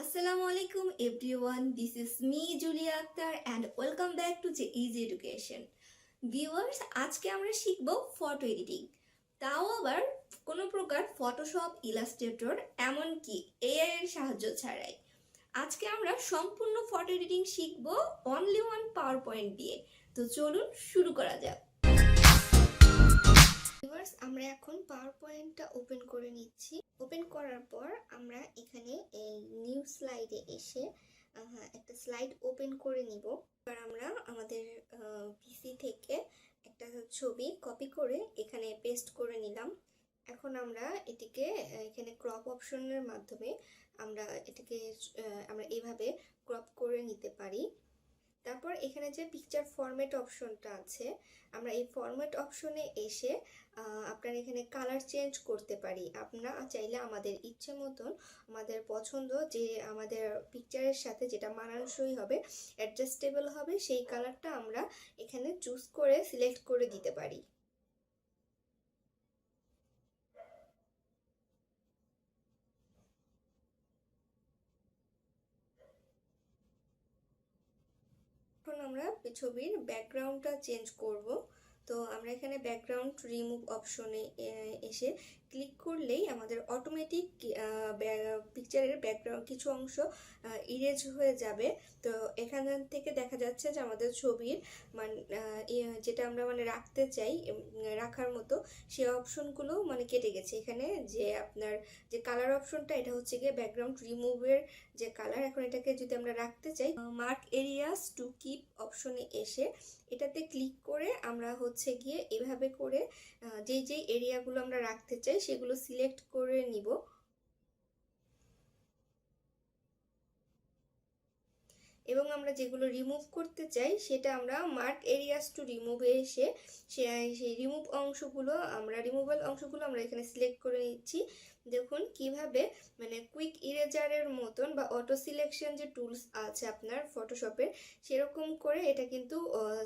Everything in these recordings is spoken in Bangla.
Assalamu alaikum everyone. This is me Julia Akter and welcome back to Easy Education. Viewers, আজকে আমরা শিখব ফটো এডিটিং। তাও আবার কোনো প্রকার ফটোশপ, ইলাস্ট্রেটর এমনকি এআই এর সাহায্য ছাড়াই। আজকে আমরা সম্পূর্ণ ফটো এডিটিং শিখব অনলি ওয়ান পাওয়ার পয়েন্ট দিয়ে। তো চলুন শুরু করা যাক। ভিউয়ার্স, আমরা এখন পাওয়ার পয়েন্টটা ওপেন করে নিচ্ছি। ওপেন করার পর আমরা এখানে এই নিউ স্লাইডে এসে একটা স্লাইড ওপেন করে নিব। এবার আমরা আমাদের পিসি থেকে একটা ছবি কপি করে এখানে পেস্ট করে নিলাম। এখন আমরা এটিকে এখানে ক্রপ অপশনের মাধ্যমে আমরা এইভাবে ক্রপ করে নিতে পারি। তারপর এখানে যে পিকচার ফরম্যাট অপশনটা আছে, আমরা এই ফরম্যাট অপশনে এসে আপনারা এখানে কালার চেঞ্জ করতে পারি। আপনারা চাইলে আমাদের ইচ্ছে মতন আমাদের পছন্দ যে আমাদের পিকচারের সাথে যেটা মানানসই হবে, অ্যাডজাস্টেবল হবে, সেই কালারটা আমরা এখানে চুজ করে সিলেক্ট করে দিতে পারি। এখন আমরা ছবির ব্যাকগ্রাউন্ডটা চেঞ্জ করব। তো আমরা এখানে ব্যাকগ্রাউন্ড রিমুভ অপশনে এসে ক্লিক করলেই আমাদের অটোমেটিক পিকচারের ব্যাকগ্রাউন্ড কিছু অংশ ইরেজ হয়ে যাবে। তো এখান থেকে দেখা যাচ্ছে যে আমাদের ছবির যেটা আমরা রাখতে চাই, রাখার মতো সেই অপশনগুলো কেটে গেছে। এখানে যে আপনার যে কালার অপশনটা, এটা হচ্ছে গিয়ে ব্যাকগ্রাউন্ড রিমুভের যে কালার। এখন এটাকে যদি আমরা রাখতে চাই, মার্ক এরিয়াস টু কিপ অপশনে এসে এটাতে ক্লিক করে আমরা হচ্ছে গিয়ে এভাবে করে যেই এরিয়াগুলো আমরা রাখতে চাই সেগুলো সিলেক্ট করে নিব। এবং আমরা যেগুলো রিমুভ করতে চাই সেটা আমরা মার্ক এরিয়াস টু রিমুভে এসে সেই রিমুভেবল অংশগুলো আমরা এখানে সিলেক্ট করে নিচ্ছি। দেখুন কিভাবে কুইক ইরেজারের মতন বা অটো সিলেকশন যে টুলস আছে আপনার ফটোশপের, সেরকম করে এটা কিন্তু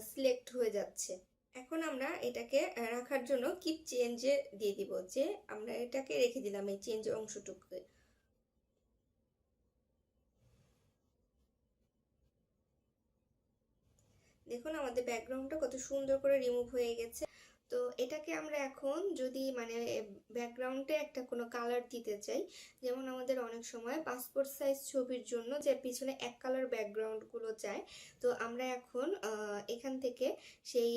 সিলেক্ট হয়ে যাচ্ছে। এখন আমরা এটাকে রাখার জন্য কিপ চেঞ্জে দিয়ে দিব, যে আমরা এটাকে রেখে দিলাম এই চেঞ্জ অংশটুকুকে। দেখুন আমাদের ব্যাকগ্রাউন্ডটা কত সুন্দর করে রিমুভ হয়ে গেছে। তো এটাকে আমরা এখন যদি ব্যাকগ্রাউন্ডে একটা কোনো কালার দিতে চাই, যেমন আমাদের অনেক সময় পাসপোর্ট সাইজ ছবির জন্য যে পিছনে এক কালার ব্যাকগ্রাউন্ডগুলো চায়, তো আমরা এখন এখান থেকে সেই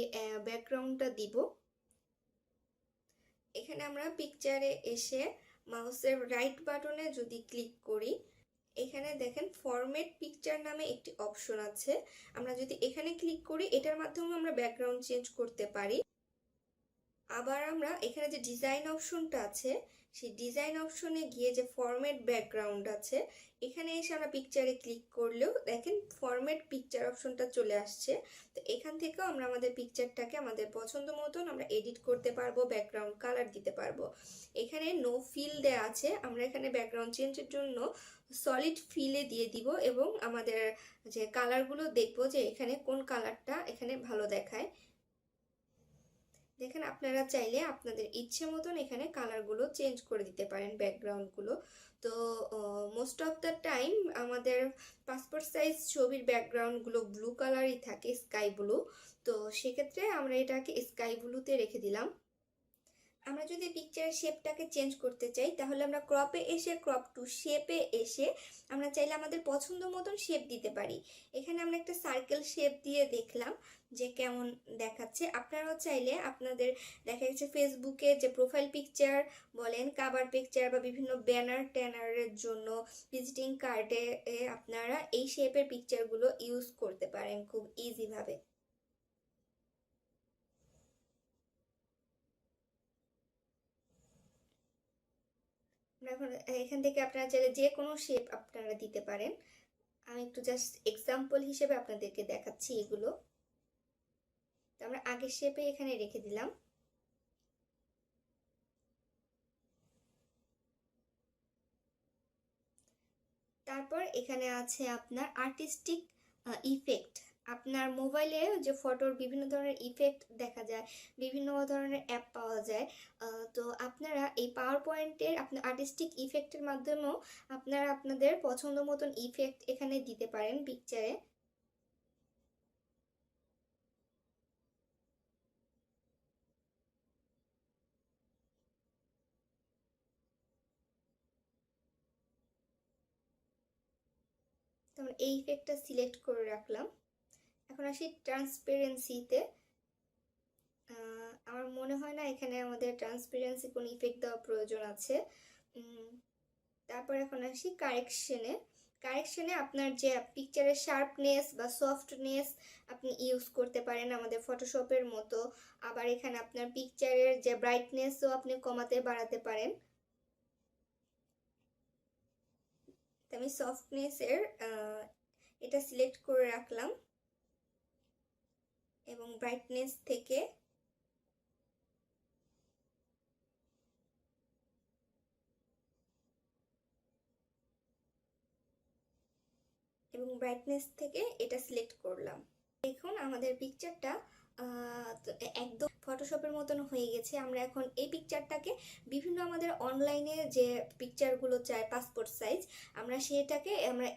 ব্যাকগ্রাউন্ডটা দিব। এখানে আমরা পিকচারে এসে মাউসের রাইট বাটনে যদি ক্লিক করি, এখানে দেখেন ফরম্যাট পিকচার নামে একটি অপশন আছে। আমরা যদি এখানে ক্লিক করি, এটার মাধ্যমে আমরা ব্যাকগ্রাউন্ড চেঞ্জ করতে পারি। আবার আমরা এখানে যে ডিজাইন অপশনটা আছে, সেই ডিজাইন অপশনে গিয়ে যে ফরম্যাট ব্যাকগ্রাউন্ড আছে, এখানে এসে আমরা পিকচারে ক্লিক করলেও দেখেন ফরম্যাট পিকচার অপশনটা চলে আসছে। তো এখান থেকেও আমরা আমাদের পিকচারটাকে আমাদের পছন্দ মতন আমরা এডিট করতে পারবো, ব্যাকগ্রাউন্ড কালার দিতে পারবো। এখানে নো ফিল দেয়া আছে, আমরা এখানে ব্যাকগ্রাউন্ড চেঞ্জের জন্য সলিড ফিলে দিয়ে দিব এবং আমাদের যে কালারগুলো দেখবো যে এখানে কোন কালারটা এখানে ভালো দেখায়। দেখেন আপনারা চাইলে আপনাদের ইচ্ছে মতন এখানে কালারগুলো চেঞ্জ করে দিতে পারেন ব্যাকগ্রাউন্ডগুলো। তো মোস্ট অফ দ্য টাইম আমাদের পাসপোর্ট সাইজ ছবির ব্যাকগ্রাউন্ডগুলো ব্লু কালারই থাকে, স্কাই ব্লু। তো সেক্ষেত্রে আমরা এটাকে স্কাই ব্লুতে রেখে দিলাম। আমরা যদি পিকচারের শেপটাকে চেঞ্জ করতে চাই, তাহলে আমরা ক্রপে এসে ক্রপ টু শেপে এসে আমরা চাইলে আমাদের পছন্দ মতন শেপ দিতে পারি। এখানে আমরা একটা সার্কেল শেপ দিয়ে দেখলাম যে কেমন দেখাচ্ছে। আপনারাও চাইলে আপনাদের দেখা যাচ্ছে ফেসবুকে যে প্রোফাইল পিকচার বলেন, কাভার পিকচার বা বিভিন্ন ব্যানার ট্যানারের জন্য ভিজিটিং কার্ডে আপনারা এই শেপের পিকচারগুলো ইউজ করতে পারেন খুব ইজিভাবে। এখন এখান থেকে আপনারা চাইলে যে কোনো শেপ আপনারা দিতে পারেন। আমি একটু জাস্ট এক্সাম্পল হিসেবে আপনাদেরকে দেখাচ্ছি এগুলো। তো আমরা আগের শেপে এখানে রেখে দিলাম। তারপর এখানে আছে আপনার আর্টিস্টিক ইফেক্ট। আপনার মোবাইলে যে ফটোর বিভিন্ন ধরনের ইফেক্ট দেখা যায়, বিভিন্ন ধরনের অ্যাপ পাওয়া যায়। তো আপনারা এই পাওয়ার পয়েন্টের আপনার আর্টিস্টিক ইফেক্টের মাধ্যমেও আপনারা আপনাদের পছন্দ মতন ইফেক্ট এখানে দিতে পারেন পিকচারে। তারপর এই ইফেক্টটা সিলেক্ট করে রাখলাম। এখন আসি ট্রান্সপারেন্সিতে। আমার মনে হয় না এখানে আমাদের ট্রান্সপারেন্সি কোনো ইফেক্ট দেওয়ার প্রয়োজন আছে। তারপর এখন আসি কারেকশনে। কারেকশনে আপনার যে পিকচারের শার্পনেস বা সফটনেস আপনি ইউজ করতে পারেন আমাদের ফটোশপের মতো। আবার এখানে আপনার পিকচারের যে ব্রাইটনেসও আপনি কমাতে বাড়াতে পারেন। আমি সফটনেসের এটা সিলেক্ট করে রাখলাম এবং ব্রাইটনেস থেকে এটা সিলেক্ট করলাম। দেখুন আমাদের পিকচারটা একদম ফটোশপের মতন হয়ে গেছে। আমরা এখন এই পিকচারটাকে বিভিন্ন আমাদের অনলাইনে যে পিকচারগুলো চাই পাসপোর্ট সাইজ, আমরা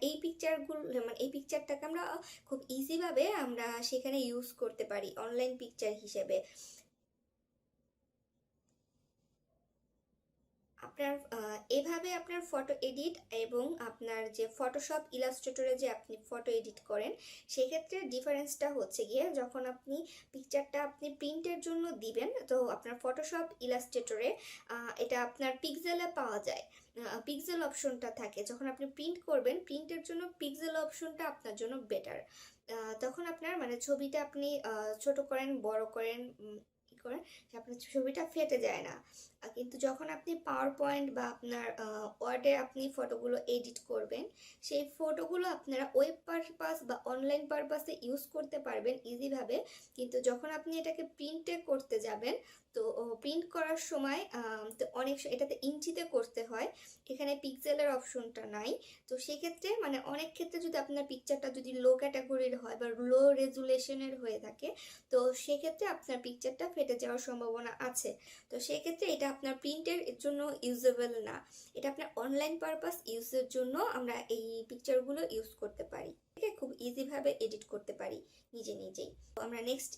এই পিকচারগুলো মানে এই পিকচারটাকে আমরা খুব ইজিভাবে আমরা সেখানে ইউজ করতে পারি অনলাইন পিকচার হিসেবে। আপনার এভাবে আপনার ফটো এডিট এবং আপনার যে ফটোশপ ইলাস্ট্রেটরে যে আপনি ফটো এডিট করেন, সেক্ষেত্রে ডিফারেন্সটা হচ্ছে গিয়ে যখন আপনি পিকচারটা আপনি প্রিন্টের জন্য দিবেন, তো আপনার ফটোশপ ইলাস্ট্রেটরে এটা আপনার পিক্সেলে পাওয়া যায়, পিক্সেল অপশনটা থাকে। যখন আপনি প্রিন্ট করবেন, প্রিন্টের জন্য পিক্সেল অপশনটা আপনার জন্য বেটার। তখন আপনার মানে ছবিটা আপনি ছোট করেন বড় করেন করেন, আপনার ছবিটা ফেটে যায় না। কিন্তু যখন আপনি পাওয়ার পয়েন্ট বা আপনার ওয়ার্ডে আপনি ফটোগুলো এডিট করবেন, সেই ফটোগুলো আপনারা ওয়েব পারপাস বা অনলাইন পারপাসে ইউজ করতে পারবেন ইজিভাবে। কিন্তু যখন আপনি এটাকে প্রিন্টে করতে যাবেন, তো প্রিন্ট করার সময় তো এটাতে ইঞ্চিতে করতে হয়, এখানে পিক্সেলের অপশনটা নাই। তো সেক্ষেত্রে মানে অনেক ক্ষেত্রে যদি আপনার পিকচারটা যদি লো ক্যাটাগরির হয় বা লো রেজুলেশনের হয়ে থাকে, তো সেক্ষেত্রে আপনার পিকচারটা ফেটে যাওয়ার সম্ভাবনা আছে। তো সেক্ষেত্রে এটা আপনার প্রিন্টের জন্য ইউজেবল না, এটা আপনার অনলাইন পারপাস ইউজের জন্য আমরা এই পিকচারগুলো ইউজ করতে পারি, খুব ইজিভাবে এডিট করতে পারি নিজেই। তো আমরা নেক্সট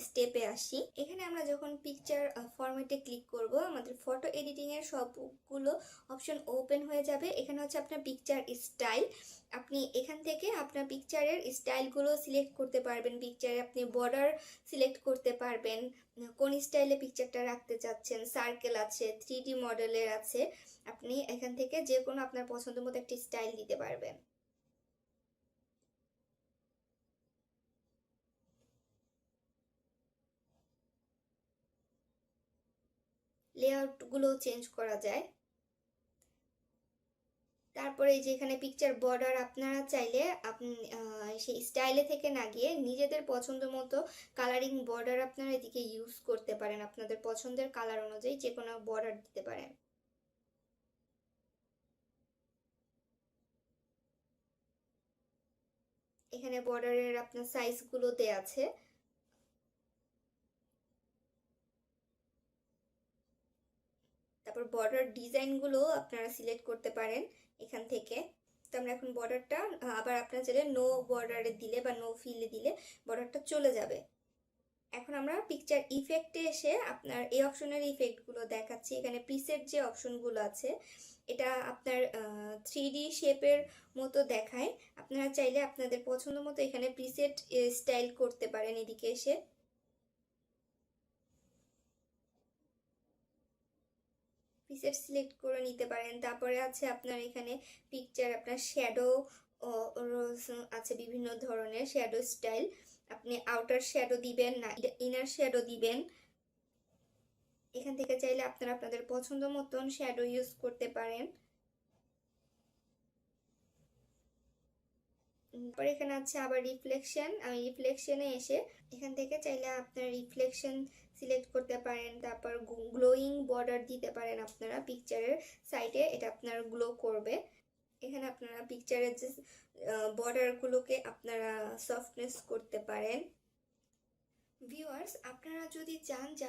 স্টেপে আসি। এখানে আমরা যখন পিকচার ফরম্যাটে ক্লিক করব, আমাদের ফটো এডিটিং এর সবগুলো অপশন ওপেন হয়ে যাবে। এখানে হচ্ছে আপনার পিকচার স্টাইল, আপনি এখান থেকে আপনার পিকচারের স্টাইলগুলো সিলেক্ট করতে পারবেন। পিকচারে আপনি বর্ডার সিলেক্ট করতে পারবেন, কোন স্টাইলে পিকচারটা রাখতে চাচ্ছেন, সার্কেল আছে, 3D মডেলের আছে, আপনি এখান থেকে যে কোনো আপনার পছন্দ মতো একটি স্টাইল দিতে পারবেন। লেআউটগুলো চেঞ্জ করা যায়। তারপরে এই যে এখানে পিকচার বর্ডার আপনারা চাইলে আপনি সেই স্টাইলে থেকে না গিয়ে নিজেদের পছন্দ মতো কালারিং বর্ডার আপনারা এদিকে ইউজ করতে পারেন, আপনাদের পছন্দের কালার অনুযায়ী যে কোনো বর্ডার দিতে পারেন। এখানে বর্ডারের আপনার সাইজগুলো দেয়া আছে। তারপর বর্ডার ডিজাইনগুলো আপনারা সিলেক্ট করতে পারেন এখান থেকে। তো আমরা এখন বর্ডারটা আবার আপনারা চাইলে নো বর্ডারে দিলে বা নো ফিলে দিলে বর্ডারটা চলে যাবে। এখন আমরা পিকচার ইফেক্টে এসে আপনার এই অপশনের ইফেক্টগুলো দেখাচ্ছি। এখানে প্রিসেট যে অপশনগুলো আছে, এটা আপনার 3D শেপের মতো দেখায়। আপনারা চাইলে আপনাদের পছন্দ মতো এখানে প্রিসেট স্টাইল করতে পারেন এদিকে এসে। প্রিসেট সিলেক্ট করে নিতে পারেন। তারপরে আছে আপনার এখানে পিকচার আপনার শ্যাডো আছে, বিভিন্ন ধরনের শ্যাডো স্টাইল, আপনি আউটার শ্যাডো দিবেন না ইনার শ্যাডো দিবেন। এখান থেকে চাইলে আপনারা আপনাদের পছন্দ মতন শ্যাডো ইউজ করতে পারেন। তারপর এখানে আছে আবার রিফ্লেকশন, আমি রিফ্লেকশনে এসে এখান থেকে চাইলে আপনার রিফ্লেকশন সিলেক্ট করতে পারেন। তারপর গ্লোয়িং বর্ডার দিতে পারেন আপনারা পিকচারের সাইডে, এটা আপনার গ্লো করবে। এখানে আপনারা পিকচারের যে বর্ডারগুলোকে আপনারা সফটনেস করতে পারেন। ভিউয়ার্স, আপনারা যদি চান যে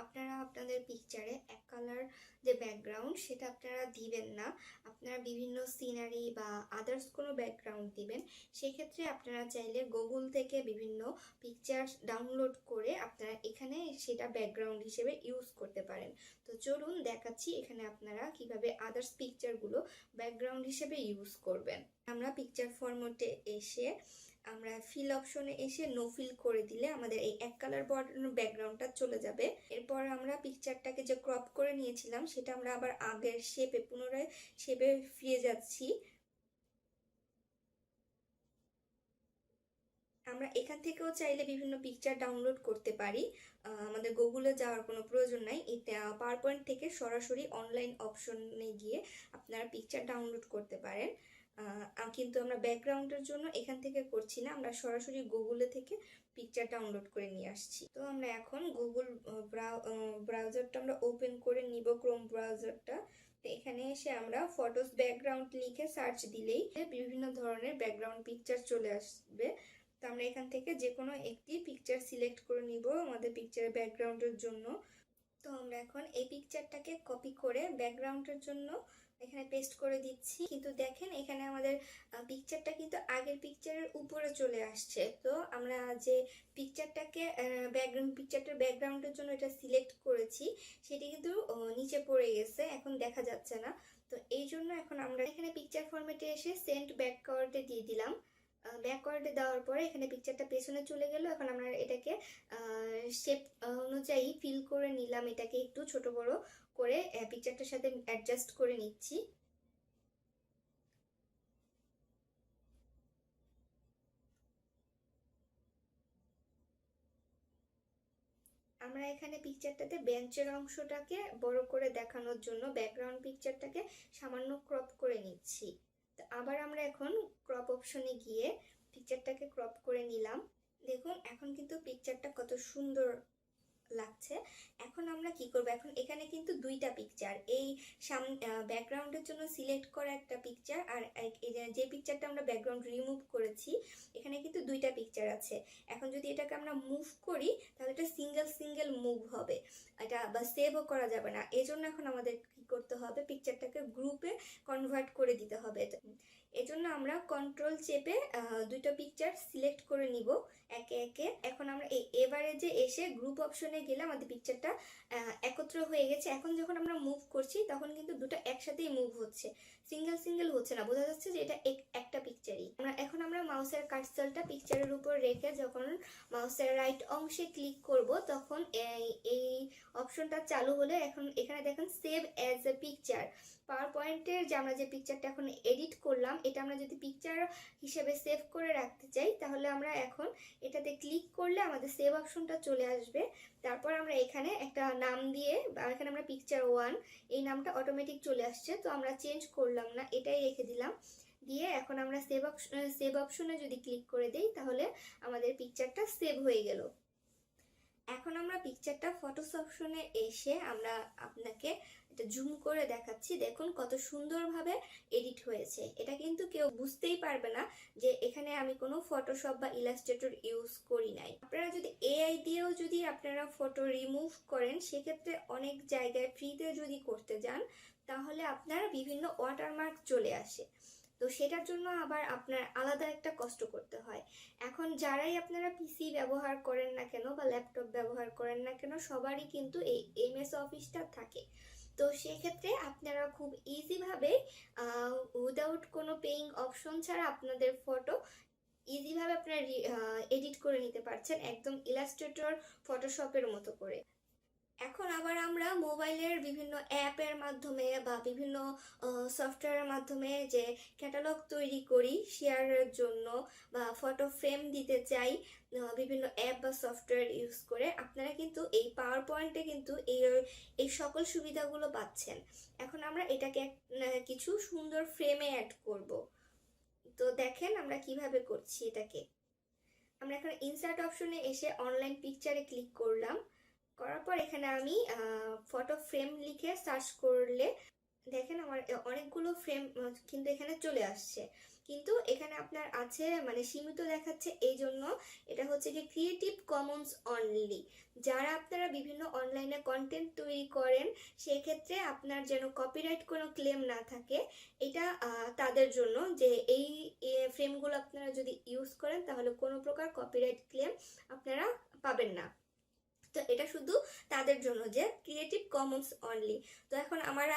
আপনারা আপনাদের পিকচারে এক কালার যে ব্যাকগ্রাউন্ড সেটা আপনারা দিবেন না, আপনারা বিভিন্ন সিনারি বা আদার্স কোনো ব্যাকগ্রাউন্ড দিবেন, সেক্ষেত্রে আপনারা চাইলে গুগল থেকে বিভিন্ন পিকচার ডাউনলোড করে আপনারা এখানে সেটা ব্যাকগ্রাউন্ড হিসেবে ইউজ করতে পারেন। তো চলুন দেখাচ্ছি এখানে আপনারা কিভাবে আদার্স পিকচারগুলো ব্যাকগ্রাউন্ড হিসেবে ইউজ করবেন। আমরা পিকচার ফরম্যাটে এসে আমরা ফিল অপশনে এসে নো ফিল করে দিলে আমাদের এই এক কালার বর্ডার ব্যাকগ্রাউন্ডটা চলে যাবে। এরপর আমরা পিকচারটাকে যে ক্রপ করে নিয়েছিলাম সেটা আমরা আবার আগের শেপে পুনরায় শেপে ফিরে যাচ্ছি। আমরা এখান থেকেও চাইলে বিভিন্ন পিকচার ডাউনলোড করতে পারি, আমাদের গুগলে যাওয়ার কোনো প্রয়োজন নাই। এটা পাওয়ার পয়েন্ট থেকে সরাসরি অনলাইন অপশনে গিয়ে আপনারা পিকচার ডাউনলোড করতে পারেন। কিন্তু আমরা ব্যাকগ্রাউন্ডের জন্য এখান থেকে করছি না, আমরা সরাসরি গুগলে থেকে পিকচার ডাউনলোড করে নিয়ে আসছি। তো আমরা এখন গুগল ব্রাউজারটা আমরা ওপেন করে নিব, ক্রোম ব্রাউজারটা। তো এখানে এসে আমরা ফটোস ব্যাকগ্রাউন্ড লিখে সার্চ দিলেই বিভিন্ন ধরনের ব্যাকগ্রাউন্ড পিকচার চলে আসবে। তো আমরা এখান থেকে যে কোনো একটি পিকচার সিলেক্ট করে নিব আমাদের পিকচারের ব্যাকগ্রাউন্ডের জন্য। তো আমরা এখন এই পিকচারটাকে কপি করে ব্যাকগ্রাউন্ডের জন্য এখানে পেস্ট করে দিচ্ছি। কিন্তু দেখেন এখানে আমাদের পিকচারটা কিন্তু আগের পিকচারের উপরে চলে আসছে। তো আমরা যে পিকচারটাকে পিকচারটার ব্যাকগ্রাউন্ডের জন্য এটা সিলেক্ট করেছি সেটি কিন্তু নিচে পড়ে গেছে, এখন দেখা যাচ্ছে না। তো এই জন্য এখন আমরা এখানে পিকচার ফরম্যাটে এসে সেন্ড ব্যাকওয়ার্ডে দিয়ে দিলাম। ব্যাকওয়ার্ডে দেওয়ার পরে এখানে পিকচারটা পেছনে চলে গেল। এখন আমরা এটাকে শেপ অনুযায়ী ফিল করে নিলাম, এটাকে একটু ছোট বড় করে পিকচারটার সাথে অ্যাডজাস্ট করে নিচ্ছি। আমরা এখানে পিকচারটাতে বেঞ্চের অংশটাকে বড় করে দেখানোর জন্য ব্যাকগ্রাউন্ড পিকচারটাকে সামান্য ক্রপ করে নিচ্ছি। তো আবার আমরা এখন ক্রপ অপশনে গিয়ে পিকচারটাকে ক্রপ করে নিলাম। দেখুন এখন কিন্তু পিকচারটা কত সুন্দর লাগছে। এখন আমরা কি করব, এখন এখানে কিন্তু দুইটা পিকচার, এই ব্যাকগ্রাউন্ডের জন্য সিলেক্ট করা একটা পিকচার আর যে পিকচারটা আমরা ব্যাকগ্রাউন্ড রিমুভ করেছি এখানে কিন্তু দুইটা পিকচার আছে। এখন যদি এটাকে আমরা মুভ করি তাহলে এটা সিঙ্গেল সিঙ্গেল মুভ হবে, এটা বা সেভও করা যাবে না। এজন্য এখন আমাদের কি করতে হবে, পিকচারটাকে গ্রুপে কনভার্ট করে দিতে হবে। এজন্য আমরা কন্ট্রোল চেপে দুইটা পিকচার সিলেক্ট করে নিব একে একে। এখন আমরা এই এভারেজে এসে গ্রুপ অপশনে গেলে আমাদের পিকচারটা একত্র হয়ে গেছে। এখন যখন আমরা মুভ করছি তখন কিন্তু দুটো একসাথেই মুভ হচ্ছে, সিঙ্গেল সিঙ্গেল হচ্ছে না, বোঝা যাচ্ছে যে এটা একটা পিকচারই। এখন আমরা মাউসের কার্সারটা পিকচারের উপর রেখে যখন মাউসের রাইট অংশে ক্লিক করব তখন এই অপশনটা চালু হলে এখন এখানে দেখেন সেভ অ্যাজ এ পিকচার। পাওয়ার পয়েন্টের যে আমরা যে পিকচারটা এখন এডিট করলাম এটা আমরা যদি পিকচার হিসেবে সেভ করে রাখতে চাই তাহলে আমরা এখন এটাতে ক্লিক করলে আমাদের সেভ অপশনটা চলে আসবে। তারপর আমরা এখানে একটা নাম দিয়ে, এখানে আমরা পিকচার 1 এই নামটা অটোমেটিক চলে আসছে, তো আমরা চেঞ্জ করলাম না, এটাই রেখে দিলাম। দিয়ে এখন আমরা সেভ অপশনে যদি ক্লিক করে দিই তাহলে আমাদের পিকচারটা সেভ হয়ে গেল। এখন আমরা পিকচারটা ফটোস অপশনে এসে আমরা আপনাকে এটা জুম করে দেখাচ্ছি। দেখুন কত সুন্দরভাবে এডিট হয়েছে, এটা কিন্তু কেউ বুঝতেই পারবে না যে এখানে আমি কোনো ফটোশপ বা ইলাস্ট্রেটর ইউজ করি নাই। আপনারা যদি এআই দিয়েও যদি আপনারা ফটো রিমুভ করেন সেক্ষেত্রে অনেক জায়গায় ফ্রিতে যদি করতে যান তাহলে আপনার বিভিন্ন ওয়াটারমার্ক চলে আসে, তো সেটার জন্য আবার আপনার আলাদা একটা কষ্ট করতে হয়। এখন যারাই আপনারা পিসি ব্যবহার করেন না কেন বা ল্যাপটপ ব্যবহার করেন না কেন সবারই কিন্তু এই এমএস অফিসটা থাকে। তো সেক্ষেত্রে আপনারা খুব ইজিভাবে উইদাউট কোনো পেইং অপশন ছাড়া আপনাদের ফটো ইজিভাবে আপনারা এডিট করে নিতে পারছেন একদম ইলাস্ট্রেটর ফটোশপের মতো করে। এখন আবার আমরা মোবাইলের বিভিন্ন অ্যাপের মাধ্যমে বা বিভিন্ন সফটওয়্যারের মাধ্যমে যে ক্যাটালগ তৈরি করি শেয়ারের জন্য বা ফটো ফ্রেম দিতে চাই বিভিন্ন অ্যাপ বা সফটওয়্যার ইউজ করে, আপনারা কিন্তু এই পাওয়ার পয়েন্টে কিন্তু এই সকল সুবিধাগুলো পাচ্ছেন। এখন আমরা এটাকে কিছু সুন্দর ফ্রেমে অ্যাড করব। তো দেখেন আমরা কিভাবে করছি এটাকে। আমরা এখন ইনসার্ট অপশনে এসে অনলাইন পিকচারে ক্লিক করলাম, করার পর এখানে আমি ফটো ফ্রেম লিখে সার্চ করলে দেখেন আমার অনেকগুলো ফ্রেম কিন্তু এখানে চলে আসছে, কিন্তু এখানে আপনার আছে মানে সীমিত দেখাচ্ছে, এই জন্য এটা হচ্ছে কি ক্রিয়েটিভ কমন্স অনলি। যারা আপনারা বিভিন্ন অনলাইনে কন্টেন্ট তৈরি করেন, সেক্ষেত্রে আপনার যেন কপিরাইট কোনো ক্লেম না থাকে, এটা তাদের জন্য যে এই ফ্রেমগুলো আপনারা যদি ইউজ করেন তাহলে কোনো প্রকার কপিরাইট ক্লেম আপনারা পাবেন না। তো এটা শুধু তাদের জন্য যে ক্রিয়েটিভ কমন্স অনলি। তো এখন আমার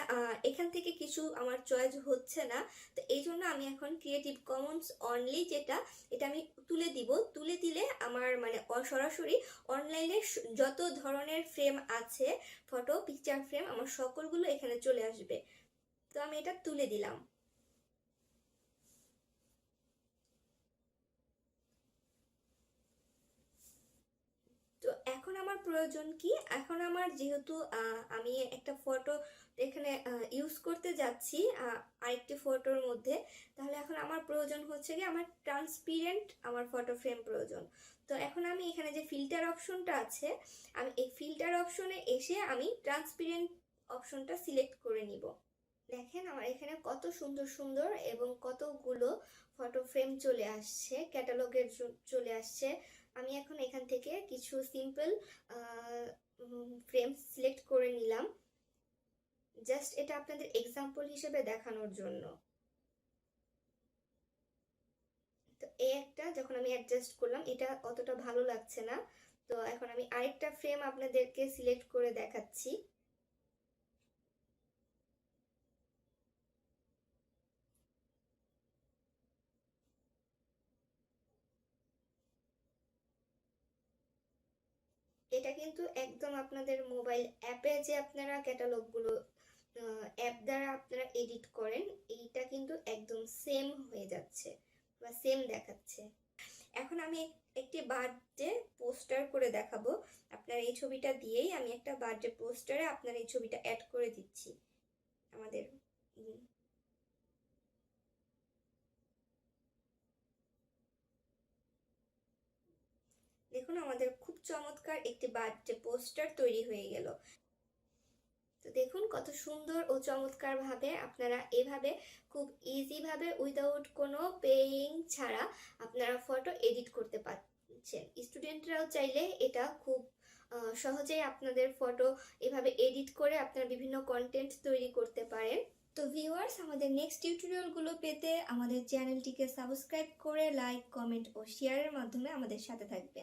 এখান থেকে কিছু আমার চয়েস হচ্ছে না, তো এই জন্য আমি এখন ক্রিয়েটিভ কমন্স অনলি যেটা, এটা আমি তুলে দিব। তুলে দিলে আমার মানে সরাসরি অনলাইনে যত ধরনের ফ্রেম আছে, ফটো পিকচার ফ্রেম, আমার সকলগুলো এখানে চলে আসবে। তো আমি এটা তুলে দিলাম। তো এখন আমার প্রয়োজন কি, এখন আমার যেহেতু আমি একটা ফটো এখানে ইউজ করতে যাচ্ছি আরেকটি ফটোর মধ্যে, তাহলে এখন আমার প্রয়োজন হচ্ছে কি আমার ট্রান্সপিরেন্ট আমার ফটো ফ্রেম প্রয়োজন। তো এখন আমি এখানে যে ফিল্টার অপশনটা আছে, আমি এই ফিল্টার অপশনে এসে আমি ট্রান্সপিরেন্ট অপশনটা সিলেক্ট করে নিব। দেখেন আমার এখানে কত সুন্দর সুন্দর এবং কতগুলো ফটো ফ্রেম চলে আসছে, ক্যাটালগের চলে আসছে। আমি এখন এখান থেকে কিছু সিম্পল ফ্রেম সিলেক্ট করে নিলাম, জাস্ট এটা আপনাদের এক্সাম্পল হিসেবে দেখানোর জন্য। তো এই একটা যখন আমি অ্যাডজাস্ট করলাম, এটা অতটা ভালো লাগছে না, তো এখন আমি আরেকটা ফ্রেম আপনাদেরকে সিলেক্ট করে দেখাচ্ছি। এটা কিন্তু একদম আপনাদের মোবাইল অ্যাপে যে আপনারা ক্যাটালগুলো অ্যাপ দ্বারা আপনারা এডিট করেন, এইটা কিন্তু একদম সেম হয়ে যাচ্ছে বা সেম দেখাচ্ছে। এখন আমি একটি বার্থডে পোস্টার করে দেখাবো। আপনার এই ছবিটা দিয়েই আমি একটা বার্থডে পোস্টারে আপনার এই ছবিটা অ্যাড করে দিচ্ছি আমাদের। দেখুন আমাদের খুব চমৎকার একটি বার্থডে পোস্টার তৈরি হয়ে গেল। তো দেখুন কত সুন্দর ও চমৎকার ভাবে আপনারা এভাবে খুব ইজি ভাবে উইদাউট কোনো পেইং ছাড়া আপনারা ফটো এডিট করতে পারছেন। স্টুডেন্টরাও চাইলে এটা খুব সহজেই আপনাদের ফটো এভাবে এডিট করে আপনারা বিভিন্ন কন্টেন্ট তৈরি করতে পারেন। তো ভিউয়ার্স, আমাদের নেক্সট টিউটোরিয়ালগুলো পেতে আমাদের চ্যানেলটিকে সাবস্ক্রাইব করে লাইক, কমেন্ট ও শেয়ারের মাধ্যমে আমাদের সাথে থাকবেন।